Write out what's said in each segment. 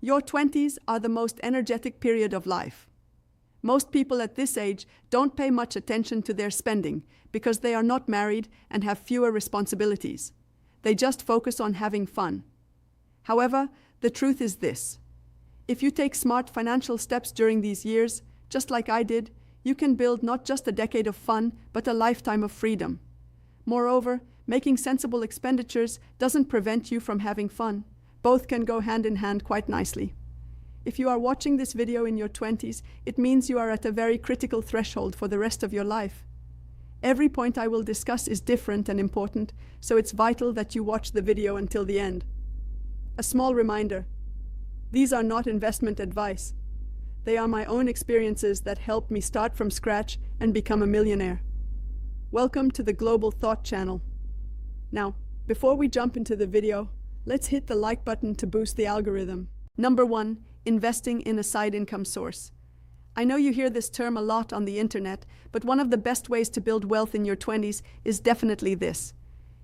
Your 20s are the most energetic period of life. Most people at this age don't pay much attention to their spending because they are not married and have fewer responsibilities. They just focus on having fun. However, the truth is this. If you take smart financial steps during these years, just like I did, you can build not just a decade of fun, but a lifetime of freedom. Moreover, making sensible expenditures doesn't prevent you from having fun. Both can go hand in hand quite nicely. If you are watching this video in your 20s, it means you are at a very critical threshold for the rest of your life. Every point I will discuss is different and important, so it's vital that you watch the video until the end. A small reminder. These are not investment advice. They are my own experiences that helped me start from scratch and become a millionaire. Welcome to the Global Thought Channel. Now, before we jump into the video, let's hit the like button to boost the algorithm. Number 1, investing in a side income source. I know you hear this term a lot on the internet, but one of the best ways to build wealth in your 20s is definitely this.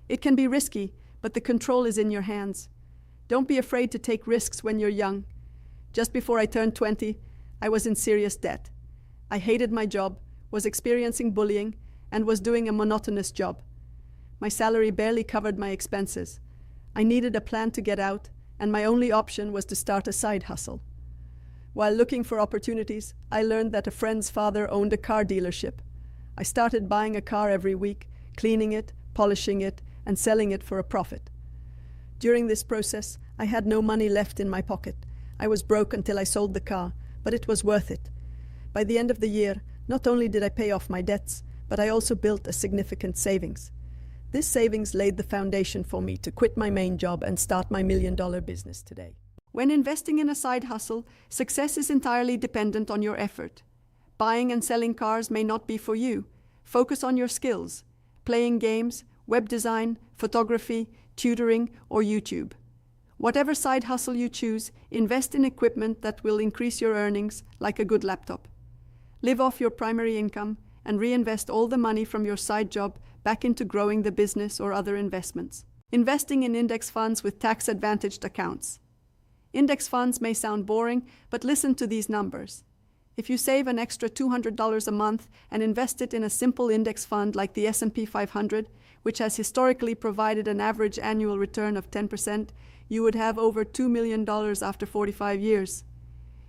It can be risky, but the control is in your hands. Don't be afraid to take risks when you're young. Just before I turned 20, I was in serious debt. I hated my job, was experiencing bullying, and was doing a monotonous job. My salary barely covered my expenses. I needed a plan to get out, and my only option was to start a side hustle. While looking for opportunities, I learned that a friend's father owned a car dealership. I started buying a car every week, cleaning it, polishing it, and selling it for a profit. During this process, I had no money left in my pocket. I was broke until I sold the car, but it was worth it. By the end of the year, not only did I pay off my debts, but I also built a significant savings. This savings laid the foundation for me to quit my main job and start my million-dollar business today. When investing in a side hustle, success is entirely dependent on your effort. Buying and selling cars may not be for you. Focus on your skills, playing games, web design, photography, tutoring, or YouTube. Whatever side hustle you choose, invest in equipment that will increase your earnings, like a good laptop. Live off your primary income and reinvest all the money from your side job back into growing the business or other investments. Investing in index funds with tax-advantaged accounts. Index funds may sound boring, but listen to these numbers. If you save an extra $200 a month and invest it in a simple index fund like the S&P 500, which has historically provided an average annual return of 10%, you would have over $2 million after 45 years.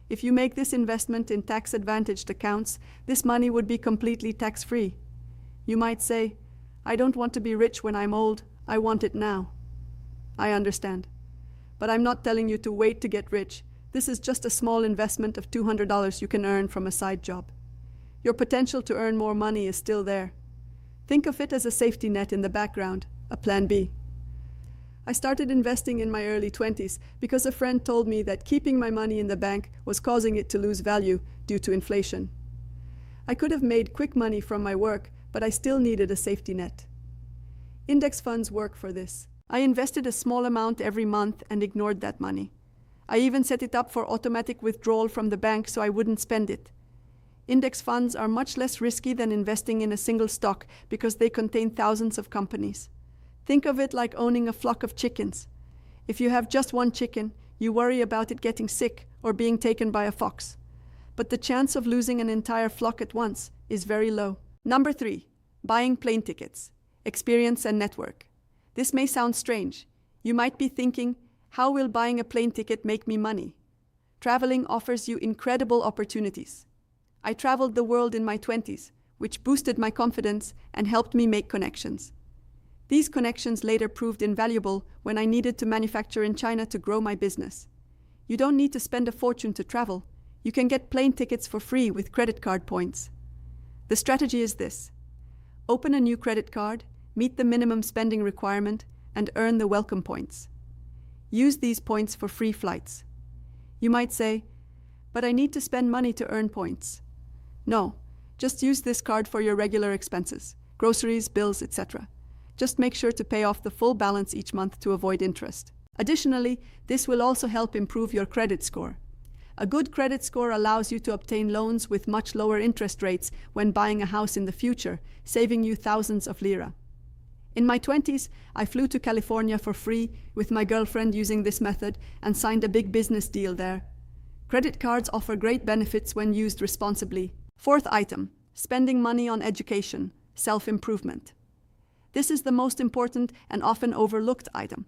If you make this investment in tax-advantaged accounts, this money would be completely tax-free. You might say, "I don't want to be rich when I'm old, I want it now." I understand. But I'm not telling you to wait to get rich. This is just a small investment of $200 you can earn from a side job. Your potential to earn more money is still there. Think of it as a safety net in the background, a plan B. I started investing in my early 20s because a friend told me that keeping my money in the bank was causing it to lose value due to inflation. I could have made quick money from my work, but I still needed a safety net. Index funds work for this. I invested a small amount every month and ignored that money. I even set it up for automatic withdrawal from the bank so I wouldn't spend it. Index funds are much less risky than investing in a single stock because they contain thousands of companies. Think of it like owning a flock of chickens. If you have just one chicken, you worry about it getting sick or being taken by a fox. But the chance of losing an entire flock at once is very low. Number 3, buying plane tickets, experience and network. This may sound strange. You might be thinking, how will buying a plane ticket make me money? Traveling offers you incredible opportunities. I traveled the world in my 20s, which boosted my confidence and helped me make connections. These connections later proved invaluable when I needed to manufacture in China to grow my business. You don't need to spend a fortune to travel. You can get plane tickets for free with credit card points. The strategy is this. Open a new credit card, meet the minimum spending requirement, and earn the welcome points. Use these points for free flights. You might say, "But I need to spend money to earn points." No, just use this card for your regular expenses, groceries, bills, etc. Just make sure to pay off the full balance each month to avoid interest. Additionally, this will also help improve your credit score. A good credit score allows you to obtain loans with much lower interest rates when buying a house in the future, saving you thousands of lira. In my 20s, I flew to California for free with my girlfriend using this method and signed a big business deal there. Credit cards offer great benefits when used responsibly. Fourth item, spending money on education, self-improvement. This is the most important and often overlooked item.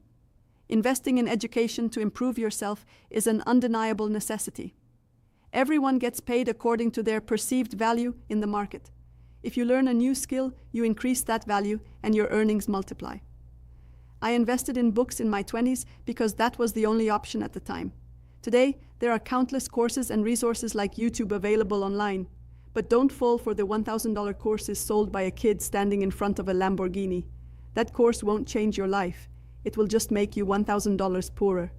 Investing in education to improve yourself is an undeniable necessity. Everyone gets paid according to their perceived value in the market. If you learn a new skill, you increase that value and your earnings multiply. I invested in books in my 20s because that was the only option at the time. Today, there are countless courses and resources like YouTube available online. But don't fall for the $1,000 courses sold by a kid standing in front of a Lamborghini. That course won't change your life. It will just make you $1,000 poorer.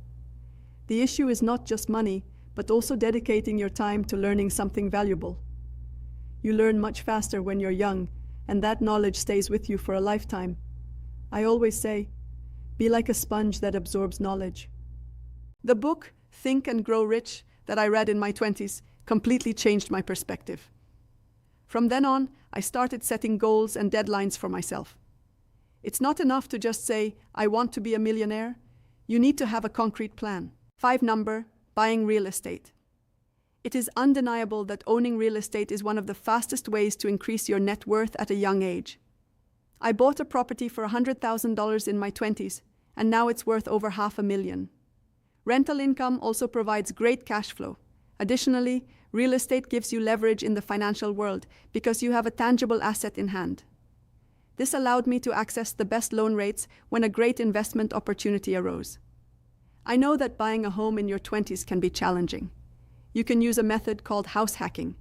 The issue is not just money, but also dedicating your time to learning something valuable. You learn much faster when you're young, and that knowledge stays with you for a lifetime. I always say, be like a sponge that absorbs knowledge. The book, Think and Grow Rich, that I read in my 20s, completely changed my perspective. From then on, I started setting goals and deadlines for myself. It's not enough to just say, I want to be a millionaire. You need to have a concrete plan. 5 number, buying real estate. It is undeniable that owning real estate is one of the fastest ways to increase your net worth at a young age. I bought a property for $100,000 in my 20s, and now it's worth over $500,000. Rental income also provides great cash flow. Additionally, real estate gives you leverage in the financial world because you have a tangible asset in hand. This allowed me to access the best loan rates when a great investment opportunity arose. I know that buying a home in your 20s can be challenging. You can use a method called house hacking.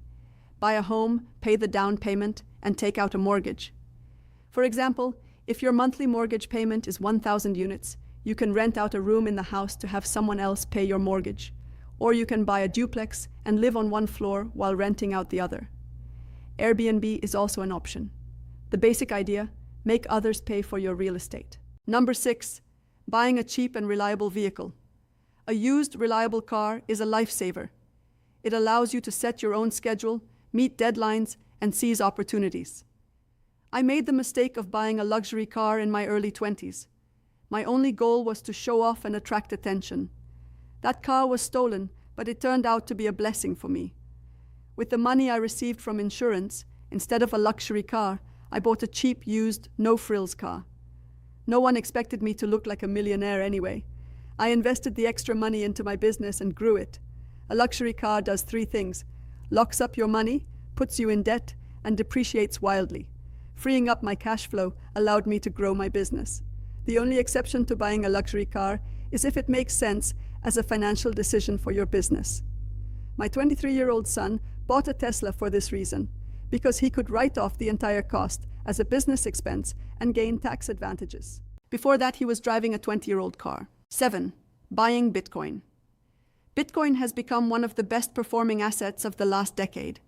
Buy a home, pay the down payment, and take out a mortgage. For example, if your monthly mortgage payment is 1,000 units, you can rent out a room in the house to have someone else pay your mortgage. Or you can buy a duplex and live on one floor while renting out the other. Airbnb is also an option. The basic idea, make others pay for your real estate. Number 6, buying a cheap and reliable vehicle. A used, reliable car is a lifesaver. It allows you to set your own schedule, meet deadlines, and seize opportunities. I made the mistake of buying a luxury car in my early 20s. My only goal was to show off and attract attention. That car was stolen, but it turned out to be a blessing for me. With the money I received from insurance, instead of a luxury car, I bought a cheap, used, no-frills car. No one expected me to look like a millionaire anyway. I invested the extra money into my business and grew it. A luxury car does 3 things: locks up your money, puts you in debt, and depreciates wildly. Freeing up my cash flow allowed me to grow my business. The only exception to buying a luxury car is if it makes sense as a financial decision for your business. My 23-year-old son bought a Tesla for this reason, because he could write off the entire cost as a business expense and gain tax advantages. Before that, he was driving a 20-year-old car. 7, buying Bitcoin. Bitcoin has become one of the best performing assets of the last decade.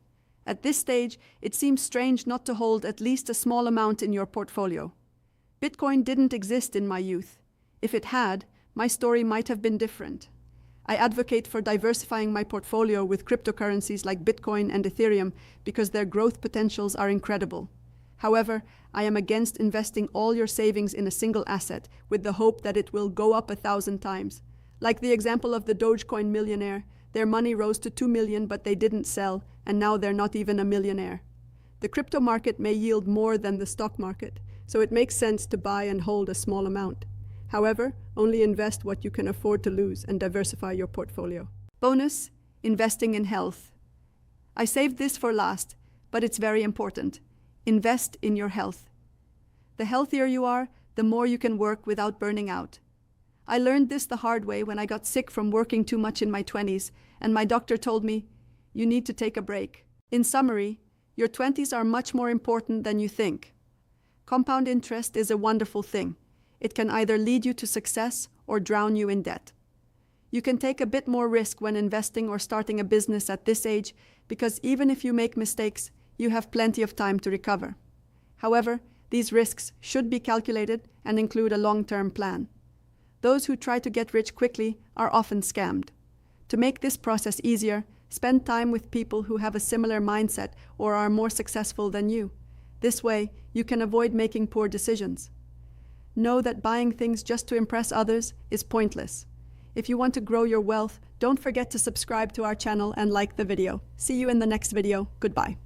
At this stage, it seems strange not to hold at least a small amount in your portfolio. Bitcoin didn't exist in my youth. If it had, my story might have been different. I advocate for diversifying my portfolio with cryptocurrencies like Bitcoin and Ethereum because their growth potentials are incredible. However, I am against investing all your savings in a single asset with the hope that it will go up 1,000 times. Like the example of the Dogecoin millionaire, their money rose to 2 million but they didn't sell, and now they're not even a millionaire. The crypto market may yield more than the stock market, so it makes sense to buy and hold a small amount. However, only invest what you can afford to lose and diversify your portfolio. Bonus, investing in health. I saved this for last, but it's very important. Invest in your health. The healthier you are, the more you can work without burning out. I learned this the hard way when I got sick from working too much in my 20s, and my doctor told me, you need to take a break. In summary, your 20s are much more important than you think. Compound interest is a wonderful thing. It can either lead you to success or drown you in debt. You can take a bit more risk when investing or starting a business at this age because even if you make mistakes, you have plenty of time to recover. However, these risks should be calculated and include a long-term plan. Those who try to get rich quickly are often scammed. To make this process easier, spend time with people who have a similar mindset or are more successful than you. This way, you can avoid making poor decisions. know that buying things just to impress others is pointless. If you want to grow your wealth, don't forget to subscribe to our channel and like the video. See you in the next video. Goodbye.